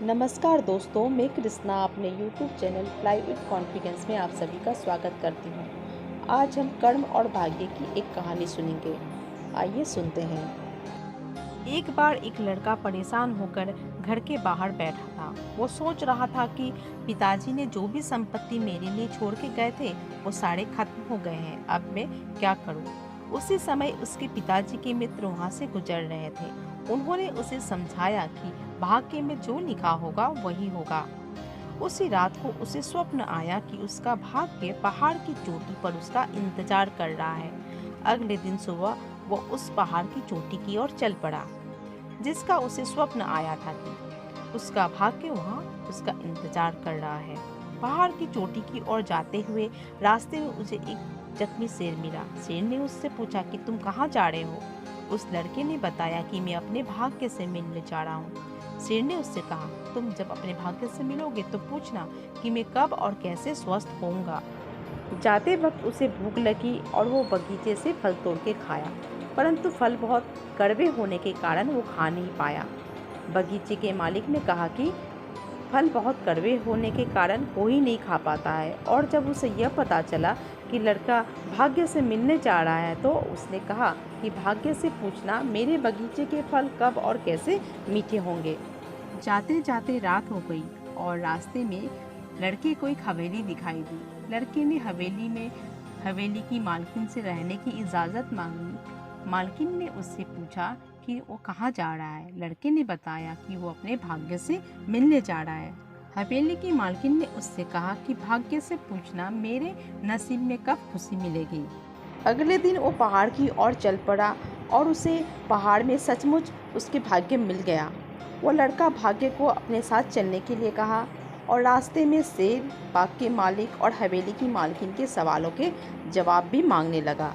नमस्कार दोस्तों, मैं कृष्णा अपने YouTube channel fly with confidence में आप सभी का स्वागत करती हूँ। आज हम कर्म और भाग्य की एक कहानी सुनेंगे। आइए सुनते हैं। एक बार एक लड़का परेशान होकर घर के बाहर बैठा था। वो सोच रहा था कि पिताजी ने जो भी संपत्ति मेरे लिए छोड़ के गए थे वो सारे खत्म हो गए हैं। अब मैं क्या करूँ? उसी समय उसके पिताजी के मित्र वहाँ से गुजर रहे थे। उन्होंने उसे समझाया कि भाग्य में जो लिखा होगा वही होगा। उसी रात को उसे स्वप्न आया कि उसका भाग्य पहाड़ की चोटी पर उसका इंतजार कर रहा है। अगले दिन सुबह वो उस पहाड़ की चोटी की ओर चल पड़ा, जिसका उसे स्वप्न आया था कि उसका भाग्य वहाँ उसका इंतजार कर रहा है। पहाड़ की चोटी की ओर जाते हुए रास्ते में उसे एक जख्मी शेर मिला। शेर ने उससे पूछा कि तुम कहाँ जा रहे हो? उस लड़के ने बताया कि मैं अपने भाग्य से मिलने जा रहा हूँ। शेर ने उससे कहा, तुम जब अपने भाग्य से मिलोगे तो पूछना कि मैं कब और कैसे स्वस्थ होऊंगा। जाते वक्त उसे भूख लगी और वो बगीचे से फल तोड़ के खाया, परंतु फल बहुत कड़वे होने के कारण वो खा नहीं पाया। बगीचे के मालिक ने कहा कि फल बहुत कड़वे होने के कारण कोई नहीं खा पाता है, और जब उसे यह पता चला कि लड़का भाग्य से मिलने जा रहा है तो उसने कहा कि भाग्य से पूछना मेरे बगीचे के फल कब और कैसे मीठे होंगे। जाते जाते रात हो गई और रास्ते में लड़के को एक हवेली दिखाई दी। लड़के ने हवेली की मालकिन से रहने की इजाज़त मांगी। मालकिन ने उससे पूछा कि वो कहाँ जा रहा है। लड़के ने बताया कि वो अपने भाग्य से मिलने जा रहा है। हवेली की मालकिन ने उससे कहा कि भाग्य से पूछना मेरे नसीब में कब खुशी मिलेगी। अगले दिन वो पहाड़ की ओर चल पड़ा और उसे पहाड़ में सचमुच उसके भाग्य मिल गया। वो लड़का भाग्य को अपने साथ चलने के लिए कहा और रास्ते में शेर, बाग के मालिक और हवेली की मालकिन के सवालों के जवाब भी मांगने लगा।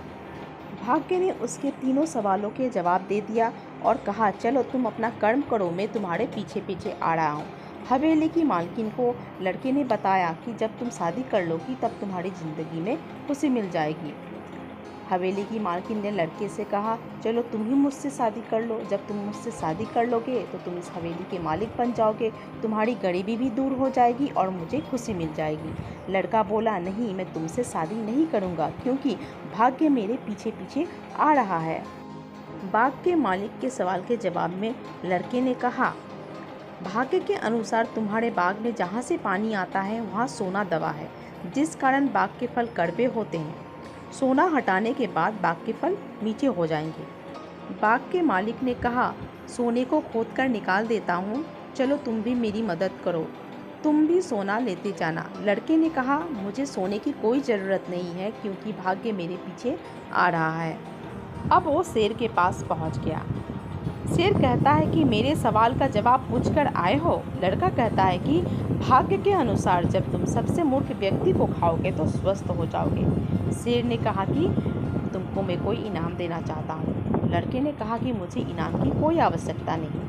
भाग्य ने उसके तीनों सवालों के जवाब दे दिया और कहा, चलो तुम अपना कर्म करो, मैं तुम्हारे पीछे पीछे आ रहा हूँ। हवेली की मालकिन को लड़के ने बताया कि जब तुम शादी कर लोगी तब तुम्हारी ज़िंदगी में खुशी मिल जाएगी। हवेली की मालकिन ने लड़के से कहा, चलो तुम ही मुझसे शादी कर लो। जब तुम मुझसे शादी कर लोगे तो तुम इस हवेली के मालिक बन जाओगे, तुम्हारी गरीबी भी दूर हो जाएगी और मुझे खुशी मिल जाएगी। लड़का बोला, नहीं, मैं तुमसे शादी नहीं करूँगा क्योंकि भाग्य मेरे पीछे पीछे आ रहा है। बाग के मालिक के सवाल के जवाब में लड़के ने कहा, भाग्य के अनुसार तुम्हारे बाग में जहाँ से पानी आता है वहाँ सोना दबा है, जिस कारण बाग के फल कड़वे होते हैं। सोना हटाने के बाद बाग के फल मीठे हो जाएंगे। बाग के मालिक ने कहा, सोने को खोदकर निकाल देता हूँ, चलो तुम भी मेरी मदद करो, तुम भी सोना लेते जाना। लड़के ने कहा, मुझे सोने की कोई ज़रूरत नहीं है क्योंकि भाग्य मेरे पीछे आ रहा है। अब वो शेर के पास पहुँच गया। शेर कहता है कि मेरे सवाल का जवाब पूछकर आए हो। लड़का कहता है कि भाग्य के अनुसार जब तुम सबसे मूर्ख व्यक्ति को खाओगे तो स्वस्थ हो जाओगे। शेर ने कहा कि तुमको मैं कोई इनाम देना चाहता हूँ। लड़के ने कहा कि मुझे इनाम की कोई आवश्यकता नहीं।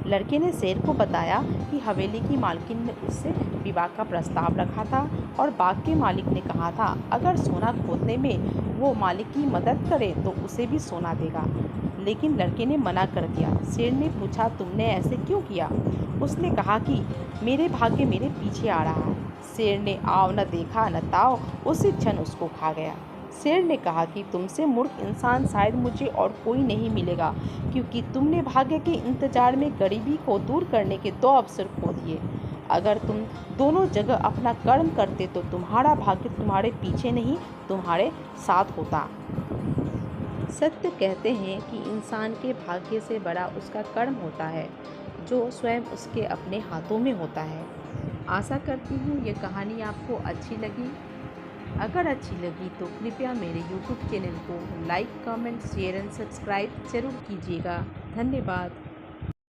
लड़के ने शेर को बताया कि हवेली की मालकिन ने उससे विवाह का प्रस्ताव रखा था और बाग के मालिक ने कहा था अगर सोना खोदने में वो मालिक की मदद करे तो उसे भी सोना देगा, लेकिन लड़के ने मना कर दिया। शेर ने पूछा, तुमने ऐसे क्यों किया? उसने कहा कि मेरे भाग्य मेरे पीछे आ रहा है। शेर ने आव न देखा न ताव, उसी क्षण उसको खा गया। शेर ने कहा कि तुमसे मूर्ख इंसान शायद मुझे और कोई नहीं मिलेगा क्योंकि तुमने भाग्य के इंतजार में गरीबी को दूर करने के 2 अवसर खो दिए। अगर तुम दोनों जगह अपना कर्म करते तो तुम्हारा भाग्य तुम्हारे पीछे नहीं तुम्हारे साथ होता। सत्य कहते हैं कि इंसान के भाग्य से बड़ा उसका कर्म होता है, जो स्वयं उसके अपने हाथों में होता है। आशा करती हूँ ये कहानी आपको अच्छी लगी। अगर अच्छी लगी तो कृपया मेरे YouTube चैनल को like, comment, share and subscribe ज़रूर कीजिएगा। धन्यवाद।